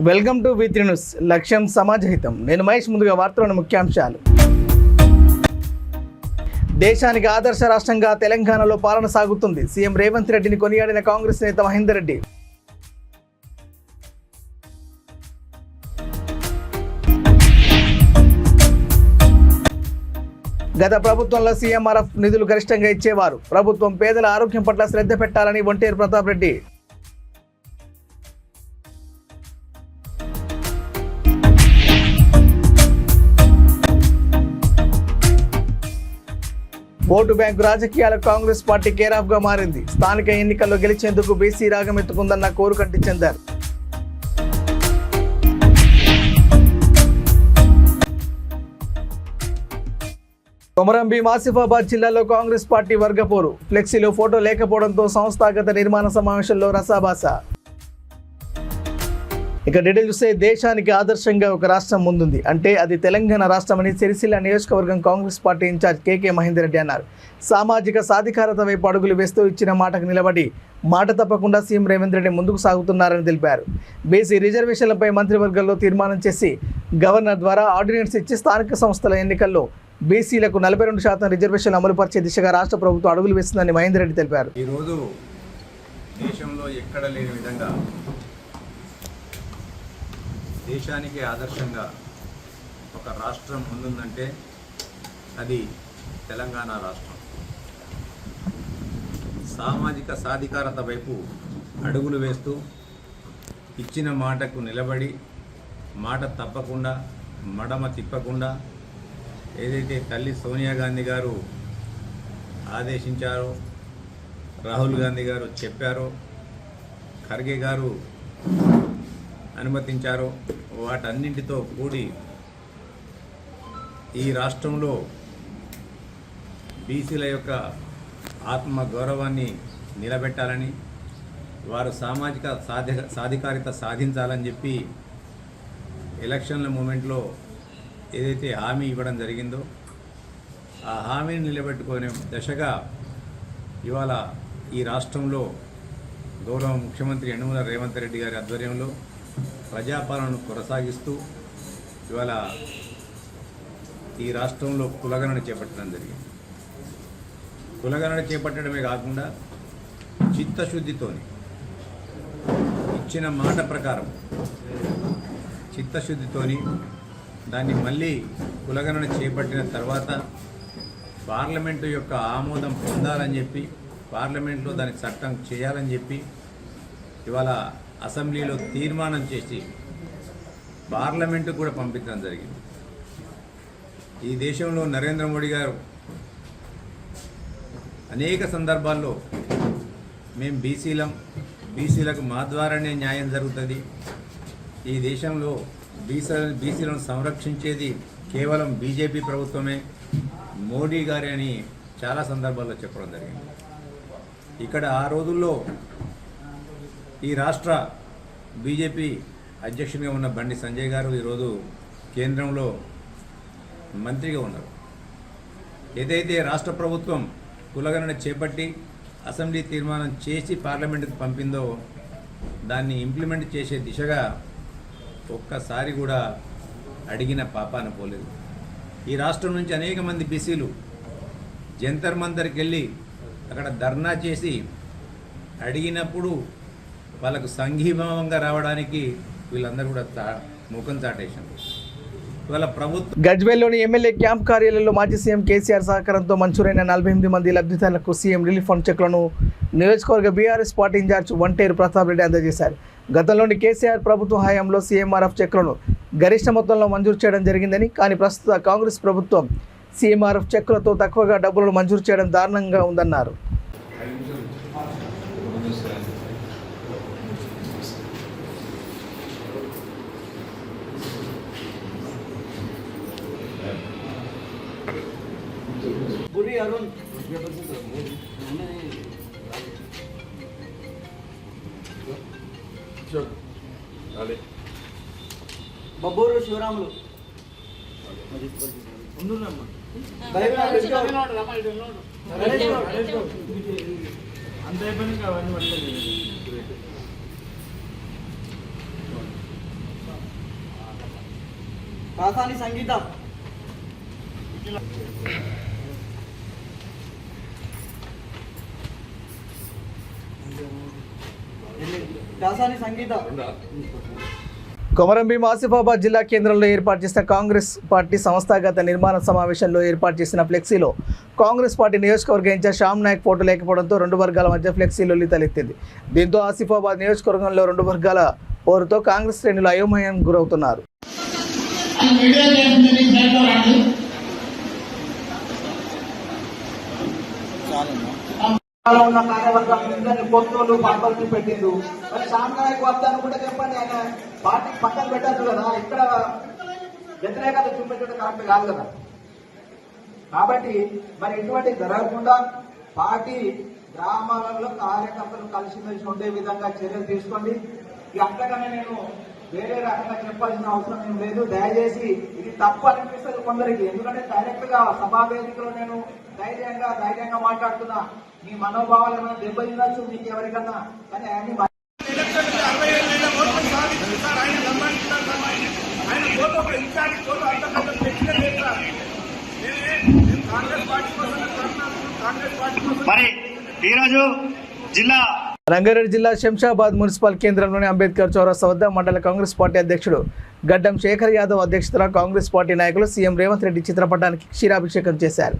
Welcome to V3 news. లక్ష్యం సమాజహితం. నేను మహేష్. ముందుగా వార్తలోని ముఖ్యాంశాలు. దేశానికి ఆదర్శ రాష్ట్రంగా తెలంగాణలో పాలన సాగుతుంది. సీఎం రేవంత్ రెడ్డిని కొనియాడిన కాంగ్రెస్ నేత మహేందర్ రెడ్డి. గత ప్రభుత్వంలో సీఎంఆర్ఎఫ్ నిధులు గరిష్టంగా ఇచ్చేవారు. ప్రభుత్వం పేదల ఆరోగ్యం పట్ల శ్రద్ధ పెట్టాలని ఒంటేరు ప్రతాప్ రెడ్డి. ఓటు బ్యాంకు రాజకీయాలకు కాంగ్రెస్ పార్టీ కేరాఫ్ గా మారింది. స్థానిక ఎన్నికల్లో గెలిచేందుకు బీసీ రాగం ఎత్తుకుందన్న కోరుకంటి చెందారు. కొమరం భీం ఆసిఫాబాద్ జిల్లాలో కాంగ్రెస్ పార్టీ వర్గపోరు. ఫ్లెక్సీలో ఫోటో లేకపోవడంతో సంస్థాగత నిర్మాణ సమావేశంలో రసాభాస. ఇక డీటెయిల్ చూస్తే దేశానికి ఆదర్శంగా ఒక రాష్ట్రం ముందుంది అంటే అది తెలంగాణ రాష్ట్రమని సిరిసిల్ల నియోజకవర్గం కాంగ్రెస్ పార్టీ ఇన్ఛార్జ్ కేకే మహేందర్ రెడ్డి అన్నారు. సామాజిక సాధికారత వైపు అడుగులు వేస్తూ ఇచ్చిన మాటకు నిలబడి మాట తప్పకుండా సీఎం రేవంత్ రెడ్డి ముందుకు సాగుతున్నారని తెలిపారు. బీసీ రిజర్వేషన్లపై మంత్రివర్గంలో తీర్మానం చేసి గవర్నర్ ద్వారా ఆర్డినెన్స్ ఇచ్చి స్థానిక సంస్థల ఎన్నికల్లో బీసీలకు 42% రిజర్వేషన్లు అమలుపరిచే దిశగా రాష్ట్ర ప్రభుత్వం అడుగులు వేస్తుందని మహేందర్ రెడ్డి తెలిపారు. ఈరోజు దేశంలో ఎక్కడ లేని విధంగా దేశానికి ఆదర్శంగా ఒక రాష్ట్రం ముందుందంటే అది తెలంగాణ రాష్ట్రం. సామాజిక సాధికారత వైపు అడుగులు వేస్తూ ఇచ్చిన మాటకు నిలబడి మాట తప్పకుండా మడమ తిప్పకుండా ఏదైతే తల్లి సోనియా గాంధీ గారు ఆదేశించారో, రాహుల్ గాంధీ గారు చెప్పారో, ఖర్గే గారు అనుమతించారో వాటన్నింటితో కూడి ఈ రాష్ట్రంలో బీసీల యొక్క ఆత్మ గౌరవాన్ని నిలబెట్టాలని, వారు సామాజిక సాధికారిత సాధించాలని చెప్పి ఎలక్షన్ల మూమెంట్లో ఏదైతే హామీ ఇవ్వడం జరిగిందో ఆ హామీని నిలబెట్టుకునే దశగా ఇవాళ ఈ రాష్ట్రంలో గౌరవ ముఖ్యమంత్రి యనమల రేవంత్ రెడ్డి గారి ఆధ్వర్యంలో ప్రజాపాలనను కొనసాగిస్తూ ఇవాళ ఈ రాష్ట్రంలో కులగణన చేపట్టడం జరిగింది. కులగణన చేపట్టడమే కాకుండా చిత్తశుద్ధితోని ఇచ్చిన మాట ప్రకారం చిత్తశుద్ధితోని దాన్ని మళ్ళీ కులగణన చేపట్టిన తర్వాత పార్లమెంటు యొక్క ఆమోదం పొందాలని చెప్పి పార్లమెంట్లో దానికి చట్టం చేయాలని చెప్పి ఇవాళ అసెంబ్లీలో తీర్మానం చేసి పార్లమెంటుకు కూడా పంపించడం జరిగింది. ఈ దేశంలో నరేంద్ర మోడీ గారు అనేక సందర్భాల్లో మేము బీసీలకు మా ద్వారానే న్యాయం జరుగుతుంది, ఈ దేశంలో బీసీలను సంరక్షించేది కేవలం బీజేపీ ప్రభుత్వమే, మోడీ గారే అని చాలా సందర్భాల్లో చెప్పడం జరిగింది. ఇక్కడ ఆ రోజుల్లో ఈ రాష్ట్ర బీజేపీ అధ్యక్షునిగా ఉన్న బండి సంజయ్ గారు ఈరోజు కేంద్రంలో మంత్రిగా ఉన్నారు. ఏదైతే రాష్ట్ర ప్రభుత్వం కులగణన చేపట్టి అసెంబ్లీ తీర్మానం చేసి పార్లమెంటుకు పంపిందో దాన్ని ఇంప్లిమెంట్ చేసే దిశగా ఒక్కసారి కూడా అడిగిన పాపాన పోలేదు. ఈ రాష్ట్రం నుంచి అనేక మంది బీసీలు జంతర్ మంతర్కి వెళ్ళి అక్కడ ధర్నా చేసి అడిగినప్పుడు వాళ్ళకు సంఘీభావంగా రావడానికి వీళ్ళందరూ కూడా ముఖం చాటేశారు. ఇవాళ ప్రభుత్వం గజ్వేల్లోని ఎమ్మెల్యే క్యాంప్ కార్యాలయంలో మాజీ సీఎం కేసీఆర్ సహకారంతో మంజూరైన 48 మంది లబ్ధిదారులకు సీఎం రిలీఫ్ ఫండ్ చెక్లను నియోజకవర్గ BRS party in charge Onteru Pratap Reddy అందజేశారు. గతంలోని కేసీఆర్ ప్రభుత్వ హయాంలో సీఎంఆర్ఎఫ్ చెక్లను గరిష్ట మొత్తంలో మంజూరు చేయడం జరిగిందని, కానీ ప్రస్తుత కాంగ్రెస్ ప్రభుత్వం సీఎంఆర్ఎఫ్ చెక్కులతో తక్కువగా డబ్బులను మంజూరు చేయడం దారుణంగా ఉందన్నారు. బబ్బూరు శివరాములు అంత అయిపోయినాక అవన్నీ పట్టుకోలేదు. కాసాని సంగీత కాసాని సంగీత కొమరంభీం ఆసిఫాబాద్ జిల్లా కేంద్రంలో ఏర్పాటు చేసిన కాంగ్రెస్ పార్టీ సంస్థాగత నిర్మాణ సమావేశంలో ఏర్పాటు చేసిన ఫ్లెక్సీలో కాంగ్రెస్ పార్టీ నియోజకవర్గ ఇన్ఛార్జ్ శ్యామ్ నాయక్ ఫోటో లేకపోవడంతో రెండు వర్గాల మధ్య ఫ్లెక్సీలో తలెత్తింది. దీంతో ఆసిఫాబాద్ నియోజకవర్గంలో రెండు వర్గాల పోరుతో కాంగ్రెస్ శ్రేణులు అయోమయానికి గురవుతున్నారు. ఉన్న కార్యవర్గం అందరినీ పొత్తులు పార్టీలు పెట్టిండు. మరి శ్యామ్ నాయక్ వద్దని కూడా చెప్పండి, ఆయన పార్టీకి పక్కన పెట్టద్దు కదా, ఇక్కడ వ్యతిరేకత చూపించడం కరెక్ట్ కాదు కదా. కాబట్టి మరి ఇటువంటి జరగకుండా పార్టీ గ్రామాలలో కార్యకర్తలు కలిసిమెలిసి ఉండే విధంగా చర్యలు తీసుకోండి. ఇక అంతకన్నా నేను వేరే రకంగా చెప్పాల్సిన అవసరం ఏం లేదు. దయచేసి ఇది తప్పు అనిపిస్తుంది కొందరికి, ఎందుకంటే డైరెక్ట్ గా సభా వేదికలో నేను ధైర్యంగా మాట్లాడుతున్నా. మీ మనోభావాలు ఏమైనా దెబ్బతినచ్చు మీకు ఎవరికన్నా, కానీ అన్ని మరి ఈరోజు రంగారెడ్డి జిల్లా శంషాబాద్ మున్సిపల్ కేంద్రంలోని అంబేద్కర్ చౌరస్తా వద్ద మండల కాంగ్రెస్ పార్టీ అధ్యక్షుడు గడ్డం శేఖర్ యాదవ్ అధ్యక్షతన కాంగ్రెస్ పార్టీ నాయకులు సీఎం రేవంత్ రెడ్డి చిత్రపటానికి క్షీరాభిషేకం చేశారు.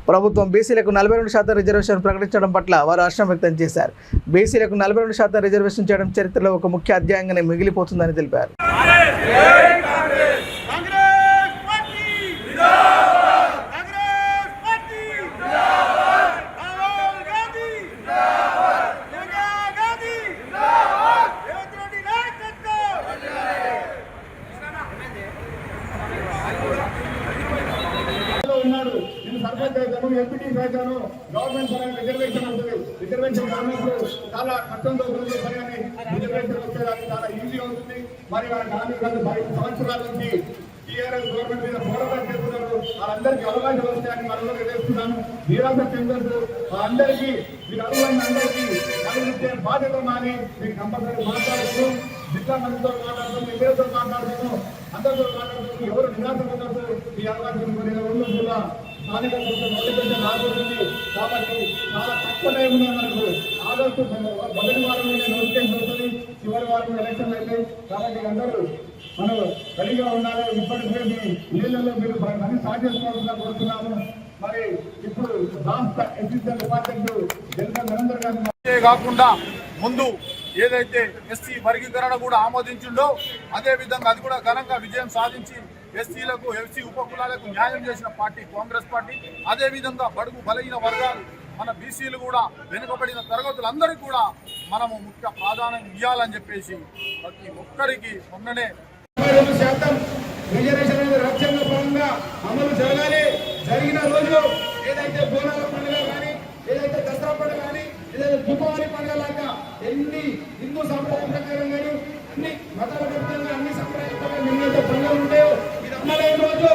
ప్రభుత్వం బీసీలకు 42% రిజర్వేషన్ ప్రకటించడం పట్ల వారు హర్షం వ్యక్తం చేశారు. బీసీలకు 42% రిజర్వేషన్ చేయడం చరిత్రలో ఒక ముఖ్య అధ్యాయంగానే మిగిలిపోతుందని తెలిపారు. ఎంపీటీసాను గవర్నమెంట్ పరంగా రిజర్వేషన్ ఉంటుంది. రిజర్వేషన్ గవర్నమెంట్ చాలా కష్టంతో పని రిజర్వేషన్ వచ్చేదానికి చాలా ఈజీ అవుతుంది. మరి వాళ్ళ 5 సంవత్సరాల నుంచి టీఆర్ఎస్ గవర్నమెంట్ మీద పోరాటం చేస్తున్నారు. వాళ్ళందరికీ అవకాశం వస్తాయని మనం ఎదుర్కొన్నాను. మీరంతా చెందొచ్చు, అందరికీ మీరు అడుగుతున్న అందరికీ కలిగితే బాధ్యత మాని మీకు కంపల్సరీ మాట్లాడుతూ జిల్లా మంత్రితో మాట్లాడుతూ ఇద్దరితో మాట్లాడుతూ అందరితో మాట్లాడుతూ ఎవరు నిరాశపడతారు. ఈ అవకాశం కొన్ని రోజులు కూడా స్థానిక నోటిఫికేషన్ రాబోతుంది. కాబట్టి చాలా తక్కువ టైం ఉన్నాయి. మనకు ఆగస్టు మొదటి వారంలో నోటిఫికేషన్ వస్తుంది, చివరి వారంలో ఎలక్షన్లు అవుతాయి. కాబట్టి అందరూ మనం రెడీగా ఉండాలి. ఇప్పటికే మీ ఇళ్లలో మీరు పని స్టార్ట్ చేసుకోవాల్సిన కోరుతున్నాము. మరి ఇప్పుడు రాష్ట్ర అసిస్టెంట్ డిపార్ట్మెంట్ జనరల్ నరేందర్ గారు కాకుండా ముందు ఏదైతే ఎస్సీ వర్గీకరణ కూడా ఆమోదించిండో అదే విధంగా అది కూడా ఘనంగా విజయం సాధించి ఎస్సీలకు ఎస్సీ ఉపకులాలకు న్యాయం చేసిన పార్టీ కాంగ్రెస్ పార్టీ. అదేవిధంగా బడుగు బలహీన వర్గాలు మన బీసీలు కూడా వెనుకబడిన తరగతులందరికీ కూడా మనము ముఖ్య ప్రాధాన్యం ఇవ్వాలని చెప్పేసి ప్రతి ఒక్కరికి మొన్ననే 22% రిజర్వేషన్ అనేది రాజ్యాంగపరంగా అమలు జరగాలి. జరిగిన రోజు ఏదైతే బోనాల పండుగ కానీ, ఏదైతే దసరా పండుగ కానీ, ఏదైతే దీపావళి పండుగ లాగా ఎన్ని హిందూ సంప్రదాయం ప్రకారం కానీ అన్ని మతాల ప్రకారంగా అన్ని సంప్రదాయాల ప్రకారం ఎన్నైతే పండుగలు ఉంటాయో ఇది అమలైన రోజు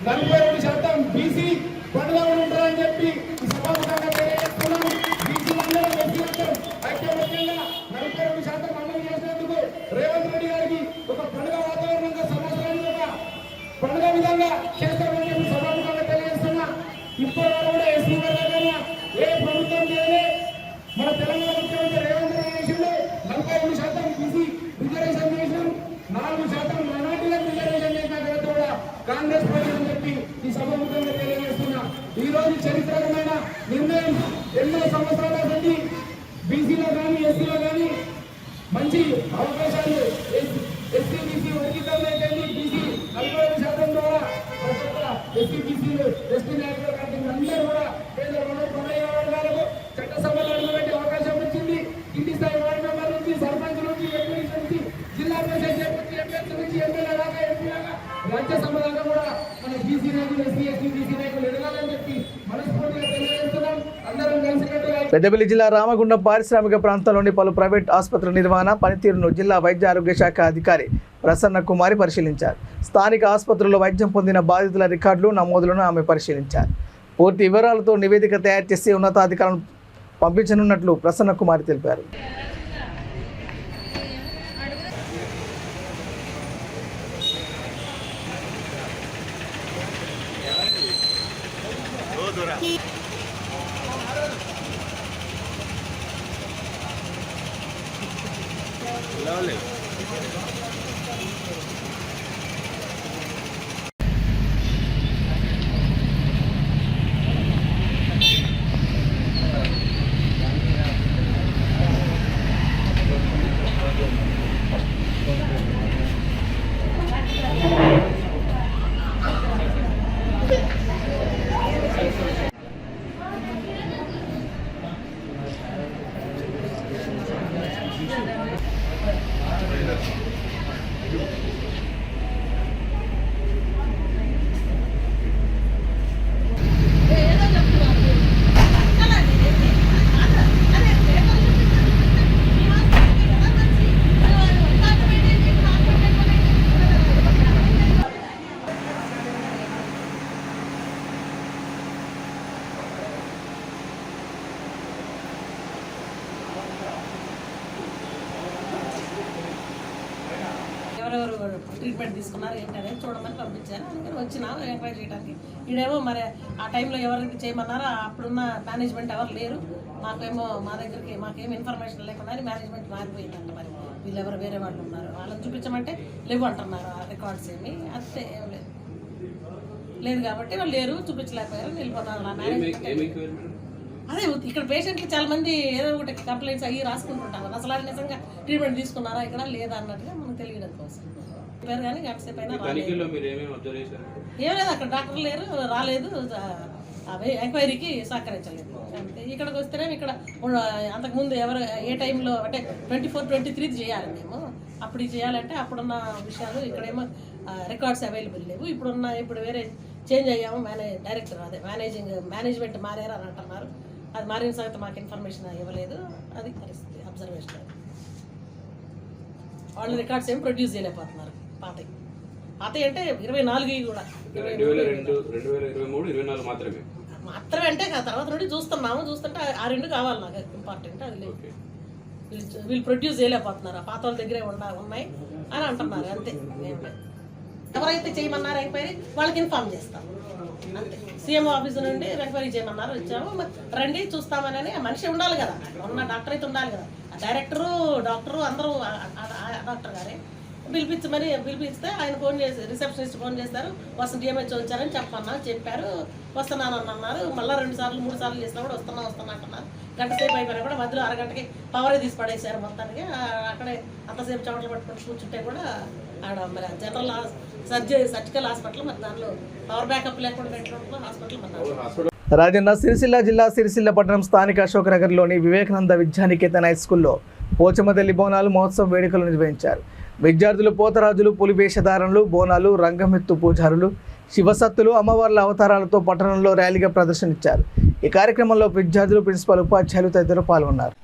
42% బీసీ పండుగలు ఉంటారని చెప్పి ఈ సభాముఖంగా తెలియజేస్తున్నాం. బీసీలందరూ ఐక్యమత్యంగా 42% అమలు చేసినందుకు రేవంత్ రెడ్డి గారికి ఒక పండుగ వాతావరణంగా సంవత్సరానికి ఒక పండుగ విధంగా చేస్తామని చెప్పి సభాముఖంగా తెలియజేస్తున్నా. ఇప్పటి వరకు కూడా ఎస్సీ వర్గాల ఏ ప్రభుత్వం చేయలే. మన తెలంగాణ ముఖ్యమంత్రి రేవంత్ రెడ్డి చేసిండు 42% బీసీ రిజర్వేషన్ చేసినాం, 4% మైనార్టీలకు రిజర్వేషన్ చేసిన తర్వాత కూడా కాంగ్రెస్ పార్టీ అని చెప్పి ఈ సభాముఖంగా తెలియజేస్తున్నా. ఈ రోజు చరిత్రకమైన నిర్ణయం. ఎన్నో సంవత్సరాల నుండి బీసీలో కానీ ఎస్సీలో కానీ మంచి అవకాశాలు ఎస్సీ బీసీ వర్గీకరణ అయితే బీసీ 42% ద్వారా ఎస్సీ బీసీలు ఎస్టీ నాయకులు కానీ అందరూ కూడా కేంద్రంలో ప్రణయ వర్గాలకు చట్టసభలో అడుగుపెట్టే అవకాశం వచ్చింది. ఇంటి స్థాయి వార్డు మెంబర్ నుంచి సర్పంచ్ నుంచి ఎంపీ నుంచి జిల్లా పరిషత్ నుంచి ఎంపీ నుంచి ఎమ్మెల్యే దాకా ఎంపీ దాకా రాజ్యసభ దాకా కూడా మన బీసీ నాయకులు ఎస్సీ ఎస్టీ బీసీ నాయకులు ఎదగాలని చెప్పి మనస్ఫూర్తిగా తెలియజేస్తున్నాం. అందరం కలిసికట్టుగా పెద్దపల్లి జిల్లా రామగుండం పారిశ్రామిక ప్రాంతంలోని పలు ప్రైవేట్ ఆసుపత్రుల నిర్వహణ పనితీరును జిల్లా వైద్య ఆరోగ్య శాఖ అధికారి ప్రసన్న కుమారి పరిశీలించారు. స్థానిక ఆసుపత్రుల్లో వైద్యం పొందిన బాధితుల రికార్డులు నమోదులను ఆమె పరిశీలించారు. పూర్తి వివరాలతో నివేదిక తయారు చేసి ఉన్నతాధికారులను పంపించనున్నట్లు ప్రసన్న కుమారి తెలిపారు. ఎవరెవరు ట్రీట్మెంట్ తీసుకున్నారు ఏంటనేది చూడమని పంపించారు. అందుకని వచ్చినా ఎంక్వైరీ చేయడానికి. ఈడేమో మరి ఆ టైంలో ఎవరికి చేయమన్నారో అప్పుడున్న మేనేజ్మెంట్ ఎవరు లేరు, మాకేమో మా దగ్గరికి మాకేం ఇన్ఫర్మేషన్ లేకుండా మేనేజ్మెంట్ మారిపోయిందంట. మరి వీళ్ళు ఎవరు వేరే వాళ్ళు ఉన్నారు, వాళ్ళని చూపించమంటే లేవు అంటున్నారు. ఆ రికార్డ్స్ ఏమి అంతే ఏం లేదు కాబట్టి వాళ్ళు లేరు, చూపించలేకపోయారు, వెళ్ళిపోతున్నారు. ఆ మేనేజ్మెంట్ అదే ఇక్కడ పేషెంట్లు చాలా మంది ఏదో ఒకటి కంప్లైంట్స్ అయ్యి రాసుకుంటుంటారు. అసలు అది నిజంగా ట్రీట్మెంట్ తీసుకున్నారా ఇక్కడ లేదా అన్నట్టుగా మనకు తెలియడం కోసం పేరు. కానీ గంటసేపు అయినా ఏం లేదు, అక్కడ డాక్టర్ లేరు, రాలేదు, అవి ఎంక్వైరీకి సహకరించలేదు అంతే. ఇక్కడికి వస్తేనే ఇక్కడ అంతకుముందు ఎవరు ఏ టైంలో అంటే 24-23 చేయాలి మేము. అప్పుడు చేయాలంటే అప్పుడున్న విషయాలు ఇక్కడేమో రికార్డ్స్ అవైలబుల్ లేవు. ఇప్పుడు వేరే చేంజ్ అయ్యాము, డైరెక్టర్ అదే మేనేజ్మెంట్ మారారు అని అంటున్నారు. అది మారిన సంగతి మాకు ఇన్ఫర్మేషన్ ఇవ్వలేదు. అది పరిస్థితి అబ్జర్వేషన్. వాళ్ళు రికార్డ్స్ ఏం ప్రొడ్యూస్ చేయలేకపోతున్నారు. పాత అంటే 24 కూడా 2023-24 మాత్రమే అంటే తర్వాత నుండి చూస్తుంటే ఆ రెండు కావాలి నాకు ఇంపార్టెంట్. అది లేదు, వీళ్ళు ప్రొడ్యూస్ చేయలేకపోతున్నారు. ఆ పాత వాళ్ళ దగ్గరే ఉన్నాయి అని అంటున్నారు అంతే. ఏం లేదు, ఎవరైతే చేయమన్నారో ఎంక్వైరీ వాళ్ళకి ఇన్ఫార్మ్ చేస్తాం అంతే. సీఎం ఆఫీస్ నుండి ఎంక్వైరీ చేయమన్నారు, వచ్చాము, రండి చూస్తామని. మనిషి ఉండాలి కదా, ఉన్న డాక్టర్ అయితే ఉండాలి కదా. డైరెక్టరు డాక్టరు అందరూ డాక్టర్ గారే పిలిపిస్తే ఆయన ఫోన్ చేసి రిసెప్షనిస్ట్ ఫోన్ చేస్తారు, వస్తుంది డిఎంహెచ్ఓ వచ్చారని చెప్పారు, వస్తున్నాను అన్నారు. మళ్ళీ 2 సార్లు 3 సార్లు చేసినా కూడా వస్తున్నా అంటున్నారు. గంట సేపు అయిపోయినా కూడా మధ్యలో అరగంటకి పవరే తీసి పడేసారు మొత్తానికి. అక్కడే అంతసేపు చెమటలు పట్టుకొని కూర్చుంటే కూడా ఆడ మరి జనరల్ సర్జికల్ హాస్పిటల్ మరి దానిలో పవర్ బ్యాకప్ లేకుండా ఎట్లా హాస్పిటల్ మరి. రాజన్న సిరిసిల్ల జిల్లా సిరిసిల్ల పట్టణం స్థానిక అశోకనగర్లోని వివేకానంద విద్యానికేతన్ హై స్కూల్లో పోచమతల్లి బోనాలు మహోత్సవం వేడుకలు నిర్వహించారు. విద్యార్థులు పోతరాజులు, పులి వేషధారణలు, బోనాలు, రంగమెత్తు పూజారులు, శివసత్తులు, అమ్మవార్ల అవతారాలతో పట్టణంలో ర్యాలీగా ప్రదర్శనిచ్చారు. ఈ కార్యక్రమంలో విద్యార్థులు, ప్రిన్సిపాల్, ఉపాధ్యాయులు తదితరులు పాల్గొన్నారు.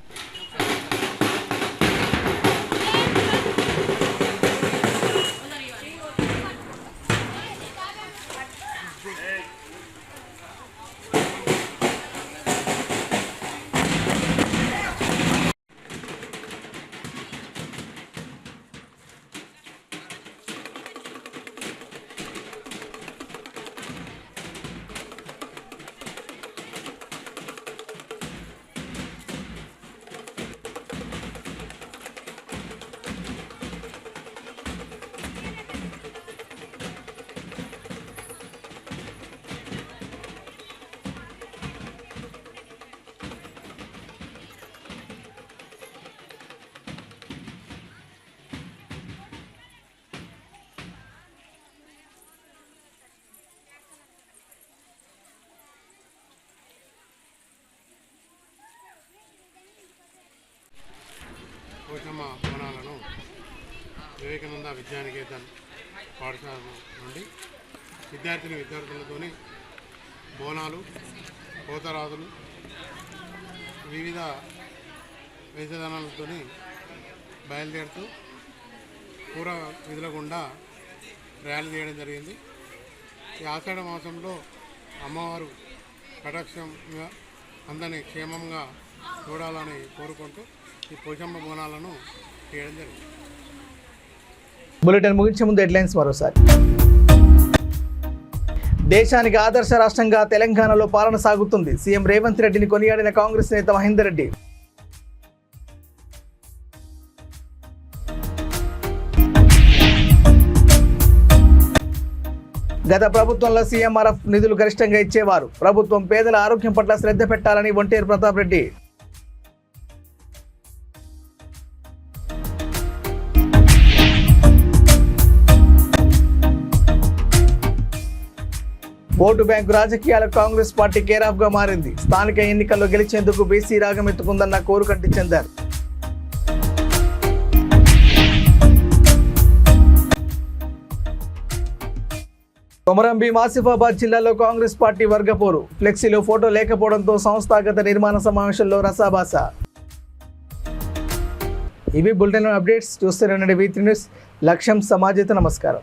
పోచమ్మ బోనాలను వివేకానంద విద్యానికేతన్ పాఠశాల నుండి విద్యార్థులతోని బోనాలు, పోతరాజులు, వివిధ వేషధారణలతో బయలుదేరుతూ పూర్వ విధుల గుండా ర్యాలీ చేయడం జరిగింది. ఈ ఆషాఢ మాసంలో అమ్మవారు కటాక్షంగా అందరినీ క్షేమంగా చూడాలని కోరుకుంటూ ఈ పోచమ్మ బోనాలను చేయడం జరిగింది. బులెటిన్ ముగించే ముందు హెడ్లైన్స్ మరోసారి. దేశానికి ఆదర్శ రాష్ట్రంగా తెలంగాణలో పాలన సాగుతుంది. సీఎం రేవంత్ రెడ్డిని కొనియాడిన కాంగ్రెస్ నేత మహేందర్ రెడ్డి. గత ప్రభుత్వంలో సీఎంఆర్ఎఫ్ నిధులు గరిష్టంగా ఇచ్చేవారు. ప్రభుత్వం పేదల ఆరోగ్యం పట్ల శ్రద్ధ పెట్టాలని ఒంటేరు ప్రతాప్ రెడ్డి. ఓటు బ్యాంకు రాజకీయాలకు కాంగ్రెస్ పార్టీ కేరాఫ్ గా మారింది. స్థానిక ఎన్నికల్లో గెలిచేందుకు బీసీ రాగం ఎత్తుకుందన్న కోరుకంటి చెందారు. కొమరం భీం ఆసిఫాబాద్ జిల్లాలో కాంగ్రెస్ పార్టీ వర్గపోరు. ఫ్లెక్సీలో ఫోటో లేకపోవడంతో సంస్థాగత నిర్మాణ సమావేశంలో రసాభాస. ఇవి బులెటిన్ అప్డేట్స్. చూస్తూనే ఉండండి V3 న్యూస్. లక్ష్యం సమాజత. నమస్కారం.